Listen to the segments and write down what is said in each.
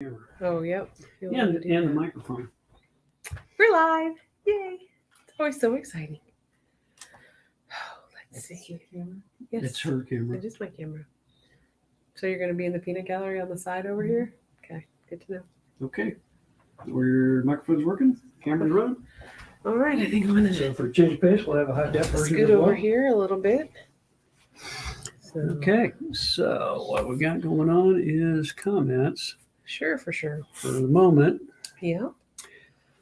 camera. Oh, yep. And the microphone. We're live. Yay. It's always so exciting. Oh, let's see. Your camera? Yes. It's her camera. It is my camera. So you're going to be in the peanut gallery on the side over here? Okay. Good to know. Okay. Your microphone's working? Camera's running? All right. I think I'm going So to for a change of pace, we'll have a high def version scoot as well. over here a little bit. So, Okay. So what we've got going on is comments sure, for sure. for the moment. Yeah.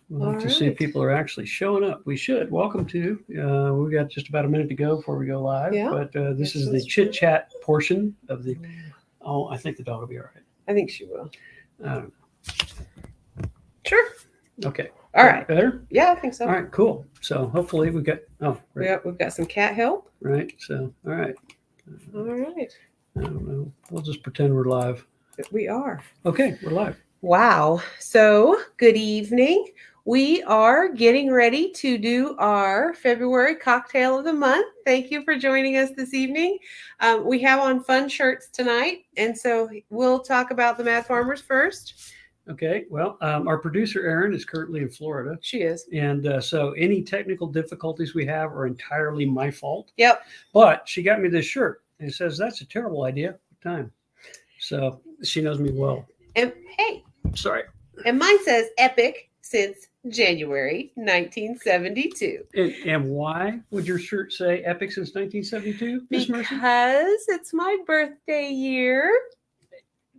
We'll have to All see if right. people are actually showing up. We should. Welcome to. We've got just about a minute to go before we go live. Yeah. But this Yes, is the that's true. chit chat portion of the. Oh, I think the dog will be all right. I think she will. I don't Sure. know. Okay. All right. Better? Yeah, I think so. All right, cool. So hopefully we got. Oh, right. We've got some cat help. Right. So, all right. All right. I don't know. We'll just pretend we're live. We are. Okay, we're live. Wow. So, good evening. We are getting ready to do our February cocktail of the month. Thank you for joining us this evening. We have on fun shirts tonight, and so we'll talk about the Mad Farmers first. Okay. Well, our producer Erin is currently in Florida, She is. and so any technical difficulties we have are entirely my fault. Yep. But she got me this shirt, and it says that's a terrible idea. What time? So she knows me well. And hey, Sorry. and mine says epic since January 1972. And why would your shirt say epic since 1972, Miss Mercy? Because it's my birthday year.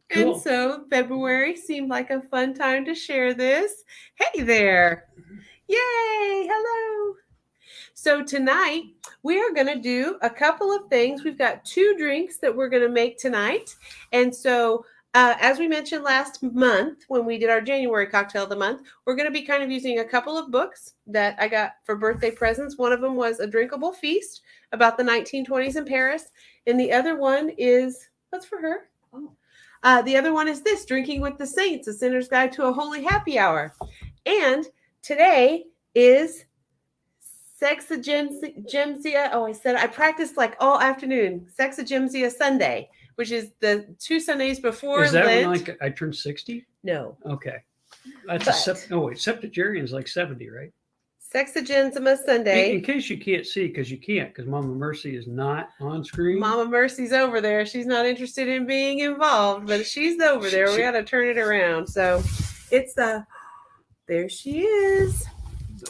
Cool. And so February seemed like a fun time to share this. Hey there. Yay. Hello. So tonight we are going to do a couple of things. We've got 2 drinks that we're going to make tonight. And so as we mentioned last month when we did our January cocktail of the month, we're going to be kind of using a couple of books that I got for birthday presents. One of them was A Drinkable Feast about the 1920s in Paris. And the other one is, what's for her? Oh. The other one is this, Drinking with the Saints, A Sinner's Guide to a Holy Happy Hour. And today is Sexagemsia. Oh, I practiced like all afternoon. Sexagemsia Sunday, which is the 2 Sundays before Is that Lent. when I turned 60? No. Okay. That's septuagenarian's like 70, right? Sexagemsia Sunday. In case you can't see, because Mama Mercy is not on screen. Mama Mercy's over there. She's not interested in being involved, but she's over there. We got to turn it around. So it's there she is.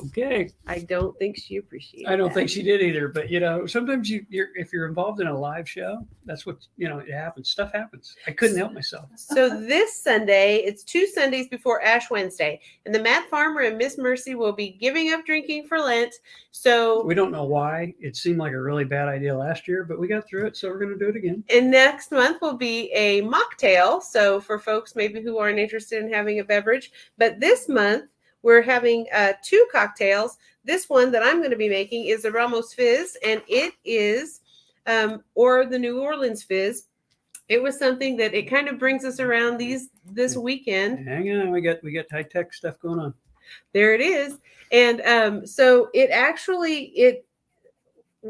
Okay. I don't think she appreciated I don't that. think she did either. But sometimes if you're involved in a live show, that's what it happens. Stuff happens. I couldn't help myself. So this Sunday, it's 2 Sundays before Ash Wednesday, and the Mad Farmer and Miss Mercy will be giving up drinking for Lent. So we don't know why. It seemed like a really bad idea last year, but we got through it, so we're going to do it again. And next month will be a mocktail. So for folks maybe who aren't interested in having a beverage, but this month we're having 2 cocktails. This one that I'm going to be making is a Ramos Fizz, and it is, or the New Orleans Fizz. It was something that it kind of brings us around this weekend. Hang on, we got high tech stuff going on. There it is, and so it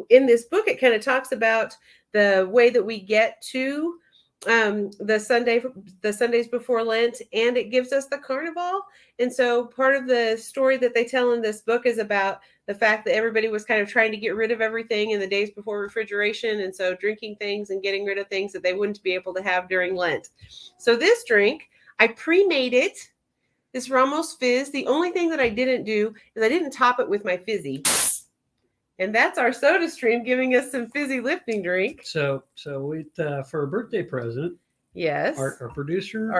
in this book it kind of talks about the way that we get to the Sundays before Lent, and it gives us the carnival. And so part of the story that they tell in this book is about the fact that everybody was kind of trying to get rid of everything in the days before refrigeration, and so drinking things and getting rid of things that they wouldn't be able to have during Lent. So this drink, I pre-made it, this Ramos Fizz. The only thing that I didn't do is I didn't top it with my fizzy. And that's our soda stream giving us some fizzy lifting drink. So we for a birthday present. Yes. Our producer.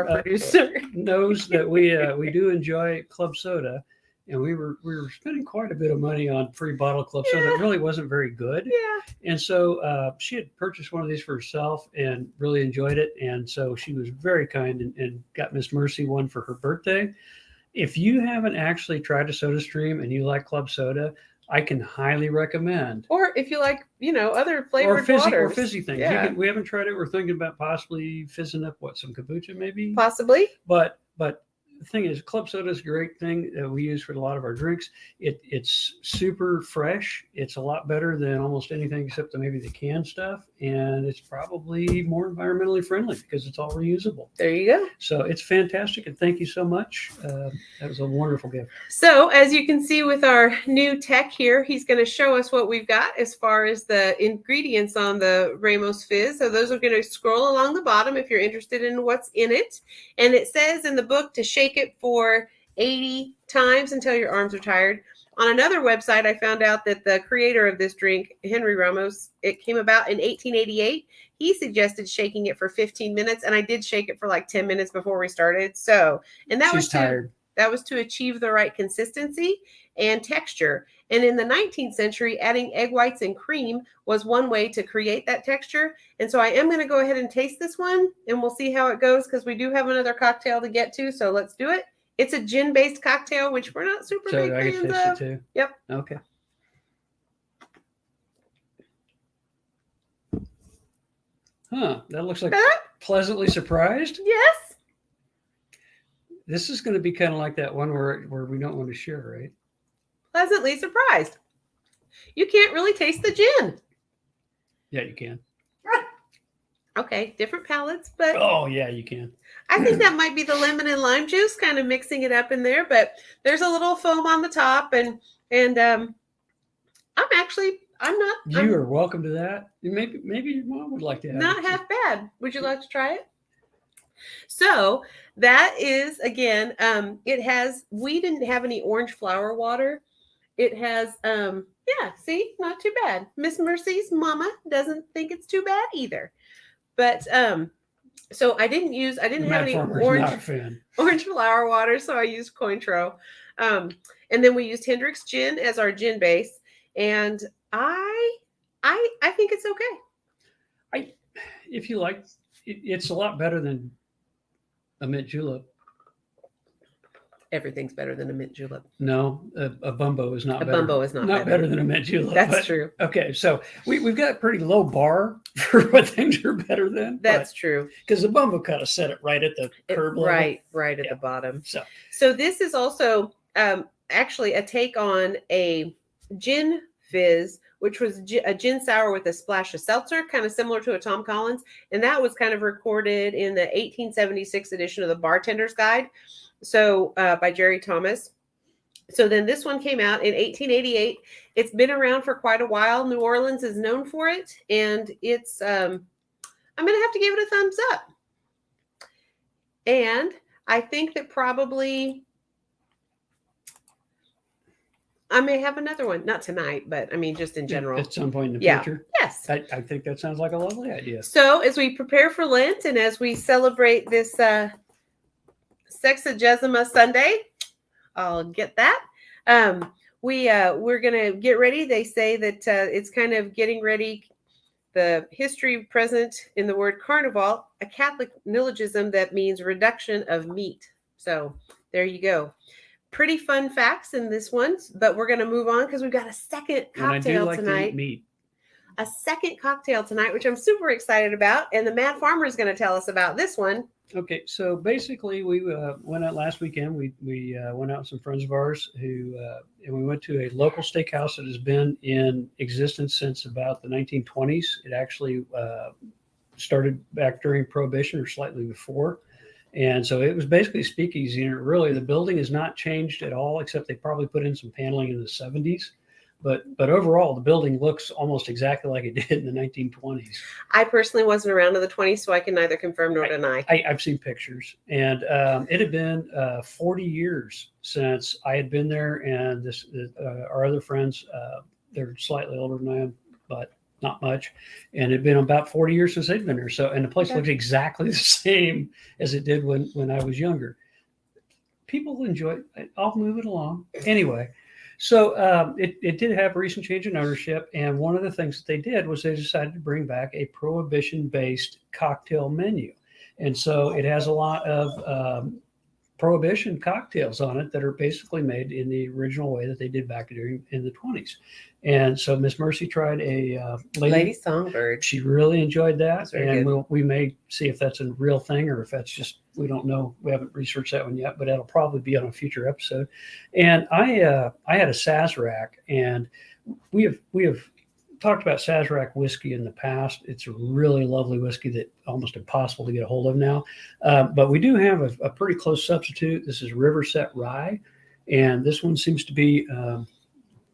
Knows that we do enjoy club soda, and we were spending quite a bit of money on free bottle club soda that really wasn't very good. Yeah. And so she had purchased one of these for herself and really enjoyed it, and so she was very kind and got Miss Mercy one for her birthday. If you haven't actually tried a soda stream and you like club soda, I can highly recommend. Or if you like, other flavored or fizzy things. Yeah. We haven't tried it. We're thinking about possibly fizzing up some kombucha maybe. Possibly. But the thing is, club soda is a great thing that we use for a lot of our drinks. It's super fresh. It's a lot better than almost anything except maybe the canned stuff, and it's probably more environmentally friendly because it's all reusable. There you go. So it's fantastic, and thank you so much. That was a wonderful gift. So as you can see with our new tech here, he's going to show us what we've got as far as the ingredients on the Ramos Fizz. So those are going to scroll along the bottom if you're interested in what's in it. And it says in the book to shake it for 80 times until your arms are tired. On another website, I found out that the creator of this drink, Henry Ramos, it came about in 1888. He suggested shaking it for 15 minutes, and I did shake it for like 10 minutes before we started. So, and that was tired. That was to achieve the right consistency and texture. And in the 19th century, adding egg whites and cream was one way to create that texture. And so I am going to go ahead and taste this one, and we'll see how it goes because we do have another cocktail to get to. So let's do it. It's a gin-based cocktail, which we're not super big fans of. It too? Yep. Okay. Huh. That looks like pleasantly surprised. Yes. This is going to be kind of like that one where we don't want to share, right? Pleasantly surprised. You can't really taste the gin. Yeah, you can. Okay, different palates, but oh yeah, you can. I think that might be the lemon and lime juice kind of mixing it up in there, but there's a little foam on the top, and I'm not. You are welcome to that. Maybe your mom would like to have not it. half bad. Would you like to try it? So that is again. It has. We didn't have any orange flower water. It has. Yeah. See, not too bad. Miss Mercy's mama doesn't think it's too bad either. But so I didn't have any orange flower water, so I used Cointreau. And then we used Hendrick's gin as our gin base, and I think it's okay. If you like, it's a lot better than a mint julep. Everything's better than a mint julep. No, a bumbo is not. Bumbo is not better than a mint julep. That's true. Okay, so we've got a pretty low bar for what things are better than. That's true. Because the bumbo kind of set it right at the curb level. Right at the bottom. So this is also actually a take on a gin fizz, which was a gin sour with a splash of seltzer, kind of similar to a Tom Collins, and that was kind of recorded in the 1876 edition of the Bartender's Guide. So by Jerry Thomas. So then this one came out in 1888. It's been around for quite a while. New Orleans is known for it. And it's, I'm going to have to give it a thumbs up. And I think that probably I may have another one. Not tonight, but I mean, just in general. At some point in the future. Yes. I think that sounds like a lovely idea. So as we prepare for Lent and as we celebrate this Sexagesima Sunday, I'll get that. We're gonna get ready. They say that it's kind of getting ready. The history present in the word carnival, a Catholic neologism that means reduction of meat. So there you go. Pretty fun facts in this one, but we're gonna move on because we've got a second cocktail tonight. To eat meat. A second cocktail tonight, which I'm super excited about, and the Mad Farmer is going to tell us about this one. Okay, so basically, we went out last weekend. We went out with some friends of ours and we went to a local steakhouse that has been in existence since about the 1920s. It actually started back during Prohibition or slightly before, and so it was basically a speakeasy. And really, the building has not changed at all, except they probably put in some paneling in the 70s. But overall, the building looks almost exactly like it did in the 1920s. I personally wasn't around in the 20s, so I can neither confirm nor deny. I've seen pictures, and it had been 40 years since I had been there, and our other friends, they're slightly older than I am, but not much, and it had been about 40 years since they'd been there. So, and the place looked exactly the same as it did when I was younger. People enjoy it. I'll move it along. Anyway. So it did have a recent change in ownership, and one of the things that they did was they decided to bring back a prohibition-based cocktail menu, and so it has a lot of Prohibition cocktails on it that are basically made in the original way that they did back in the 20s. And so Miss Mercy tried a Lady Songbird. She really enjoyed that, That's very and good. we may see if that's a real thing or if that's just, we don't know. We haven't researched that one yet, but that'll probably be on a future episode. And I had a Sazerac, and we have talked about Sazerac whiskey in the past. It's a really lovely whiskey that almost impossible to get a hold of now. But we do have a pretty close substitute. This is Riverset Rye, and this one seems to be.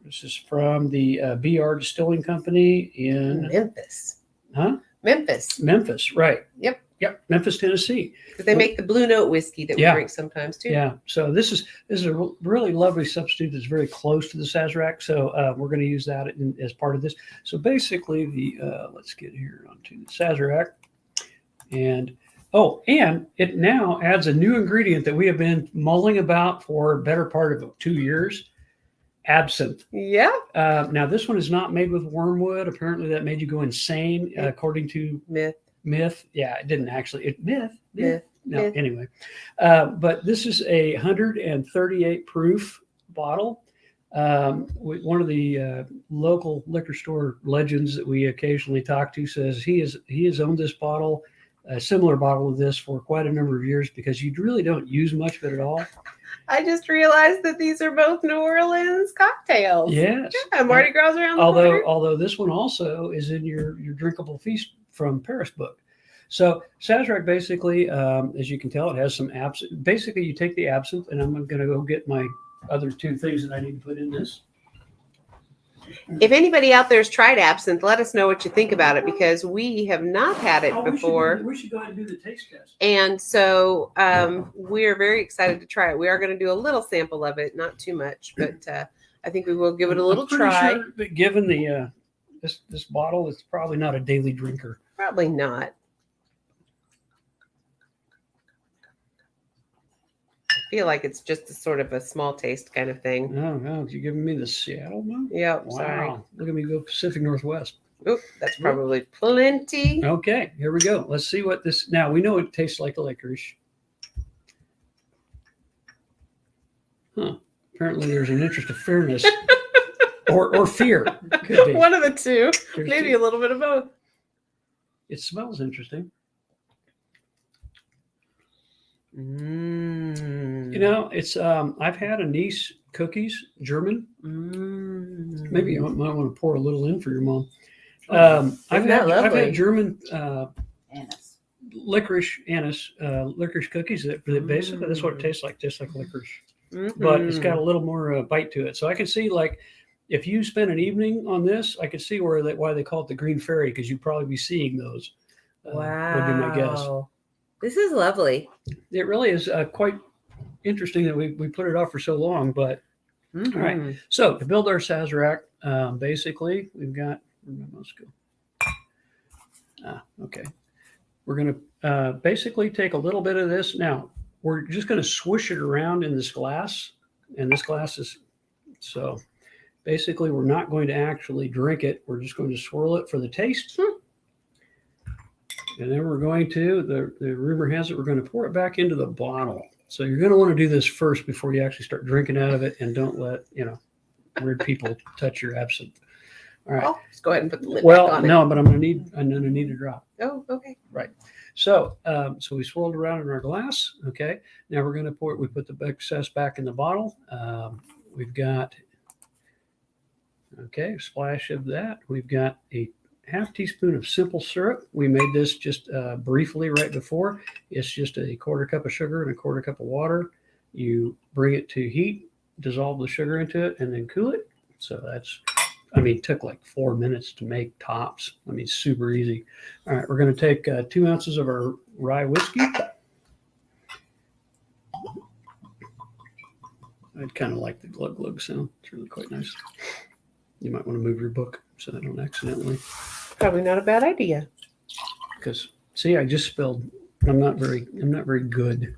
This is from the BR Distilling Company in Memphis. Huh? Memphis, right? Yep. Memphis, Tennessee. Because they make the Blue Note whiskey that we drink sometimes too. Yeah. So this is a really lovely substitute that's very close to the Sazerac. So we're going to use that as part of this. So basically, let's get here onto the Sazerac, and it now adds a new ingredient that we have been mulling about for a better part of 2 years. Absinthe. Yeah. Now this one is not made with wormwood. Apparently that made you go insane, according to myth. Yeah, it didn't actually. Myth. No, myth. Anyway. But this is a 138 proof bottle. One of the local liquor store legends that we occasionally talk to says he has owned this bottle, a similar bottle of this, for quite a number of years because you really don't use much of it at all. I just realized that these are both New Orleans cocktails. Yes. Yeah, Mardi Gras around the corner. Although this one also is in your drinkable feast from Paris book. So Sazerac basically, as you can tell, it has some absinthe. Basically, you take the absinthe, and I'm going to go get my other two things that I need to put in this. If anybody out there has tried absinthe, let us know what you think about it, because we have not had it before. We should go ahead and do the taste test. And so we are very excited to try it. We are going to do a little sample of it, not too much, but I think we will give it a little try. Sure that given the this bottle, it's probably not a daily drinker. Probably not. I feel like it's just a sort of a small taste kind of thing. No, you're giving me the Seattle one? Yep. Wow. Sorry. Look at me go Pacific Northwest. Oop, that's probably plenty. Okay, here we go. Let's see what this. Now we know it tastes like licorice. Huh. Apparently, there's an interest of fairness or fear. Could be. One of the two. There's Maybe two. a little bit of both. It smells interesting. Mm. You know, it's I've had anise cookies, German. Maybe you might want to pour a little in for your mom. I've had German Anise. licorice cookies that basically that's what it tastes like, just like licorice. But it's got a little more bite to it. So I can see, like, if you spend an evening on this, I could see why they call it the Green Fairy, because you'd probably be seeing those. Wow. Would be my guess. This is lovely. It really is quite interesting that we put it off for so long. But all right. So to build our Sazerac, basically we've got. Where did my mouse go? Okay. We're going to basically take a little bit of this. Now we're just going to swish it around in this glass, and this glass is so. Basically, we're not going to actually drink it. We're just going to swirl it for the taste. And then we're going to, the rumor has it, we're going to pour it back into the bottle. So you're going to want to do this first before you actually start drinking out of it, and don't let, weird people touch your absinthe. All right. Let's go ahead and put the lid back on it. No, but I'm going to need a drop. Oh, okay. Right. So, so we swirled around in our glass. Okay. Now we're going to pour it. We put the excess back in the bottle. We've got, a splash of that. We've got a half teaspoon of simple syrup. We made this just briefly right before. It's just a quarter cup of sugar and a quarter cup of water. You bring it to heat, dissolve the sugar into it, and then cool it. So it took like 4 minutes to make tops. Super easy. All right, we're going to take 2 ounces of our rye whiskey. I kind of like the glug glug sound. It's really quite nice. You might want to move your book so I don't accidentally. Probably not a bad idea. Because see, I just spilled. I'm not very good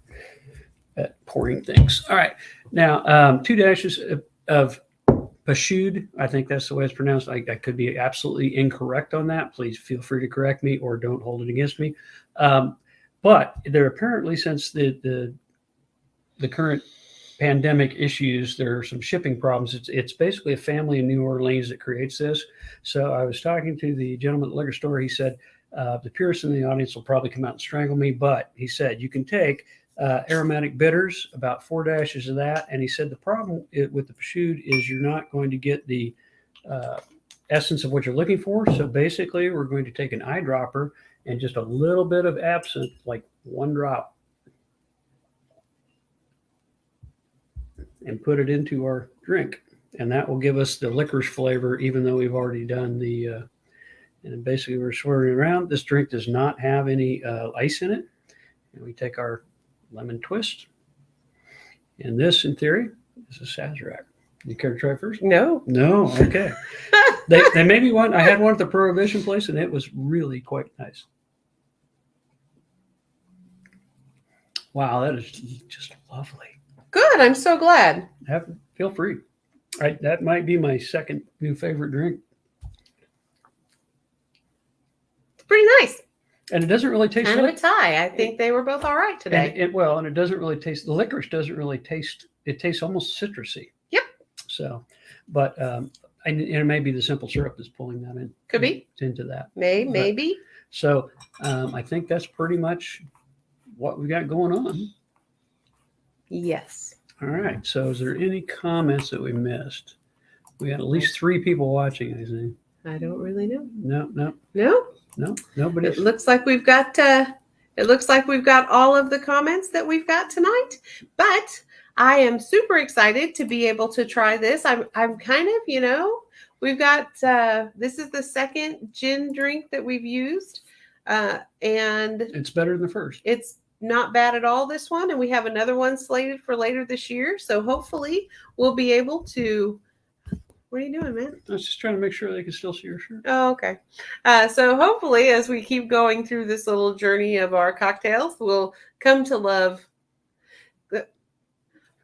at pouring things. All right, now 2 dashes of Pashud. I think that's the way it's pronounced. I could be absolutely incorrect on that. Please feel free to correct me or don't hold it against me. But they're apparently, since the the current pandemic issues, there are some shipping problems. It's basically a family in New Orleans that creates this. So I was talking to the gentleman at the liquor store. He said, the purists in the audience will probably come out and strangle me, but he said you can take aromatic bitters, about 4 dashes of that. And he said the problem with the prosciutto is you're not going to get the essence of what you're looking for. So basically, we're going to take an eyedropper and just a little bit of absinthe, like 1 drop, and put it into our drink. And that will give us the licorice flavor, even though we've already done the, and basically we're swirling around. This drink does not have any ice in it. And we take our lemon twist. And this, in theory, is a Sazerac. You care to try first? No. No? Okay. They made me one. I had one at the Prohibition place, and it was really quite nice. Wow, that is just lovely. Good. I'm so glad. Feel free. That might be my second new favorite drink. It's pretty nice. And it doesn't really taste kind of a tie. I think they were both all right today. And it doesn't really taste, the licorice doesn't really taste, it tastes almost citrusy. Yep. So, but and it may be the simple syrup that's pulling that in. Could be. Into that. Maybe. So I think that's pretty much what we got going on. Yes. All right. So is there any comments that we missed? We had at least 3 people watching, I think. I don't really know. No, nobody. It looks like we've got all of the comments that we've got tonight. But I am super excited to be able to try this. I'm kind of, we've got this is the second gin drink that we've used. And it's better than the first. It's not bad at all, this one. And we have another one slated for later this year. So hopefully we'll be able to. What are you doing, man? I was just trying to make sure they can still see your shirt. Oh, okay. So hopefully, as we keep going through this little journey of our cocktails, we'll come to love.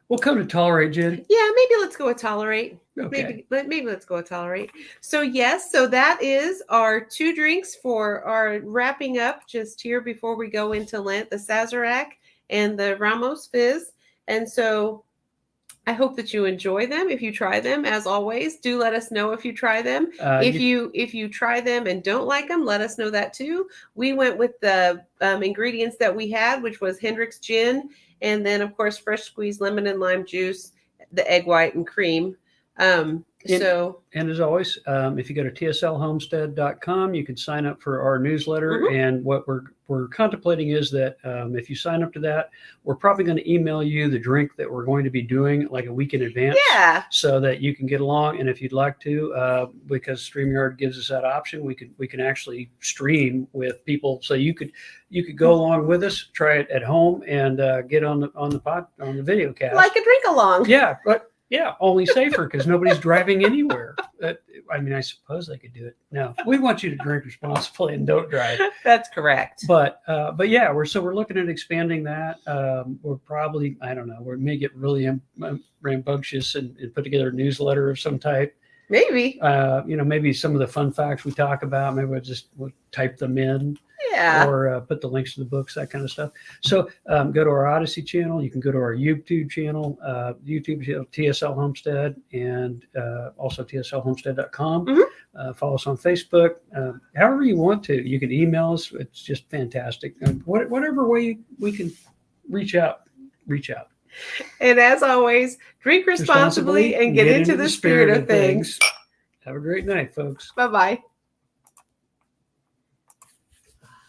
We'll come to tolerate gin. Yeah, maybe let's go with tolerate. Okay. Maybe let's go with tolerate. So yes, so that is our 2 drinks for our wrapping up just here before we go into Lent, the Sazerac and the Ramos Fizz. And so I hope that you enjoy them. If you try them, as always, do let us know if you try them. If you try them and don't like them, let us know that too. We went with the ingredients that we had, which was Hendrick's gin, and then of course fresh squeezed lemon and lime juice, the egg white and cream. And as always, if you go to tslhomestead.com, you can sign up for our newsletter. Mm-hmm. And what we're contemplating is that if you sign up to that, we're probably going to email you the drink that we're going to be doing like a week in advance. Yeah. So that you can get along. And if you'd like to, because StreamYard gives us that option, we can actually stream with people. So you could go along with us, try it at home, and get on the video cast. Like a drink along. Yeah, but. Yeah, only safer because nobody's driving anywhere. I suppose they could do it. No, we want you to drink responsibly and don't drive. That's correct. But yeah, we're looking at expanding that. We're probably, I don't know, we may get really rambunctious and put together a newsletter of some type. Maybe. Maybe some of the fun facts we talk about, maybe we'll type them in. Yeah. Or put the links to the books, that kind of stuff. So go to our Odyssey channel. You can go to our YouTube channel, TSL Homestead, and also tslhomestead.com. Mm-hmm. Follow us on Facebook. However you want to. You can email us. It's just fantastic. Whatever way we can reach out. And as always, drink responsibly and get into the spirit of things. Have a great night, folks. Bye-bye.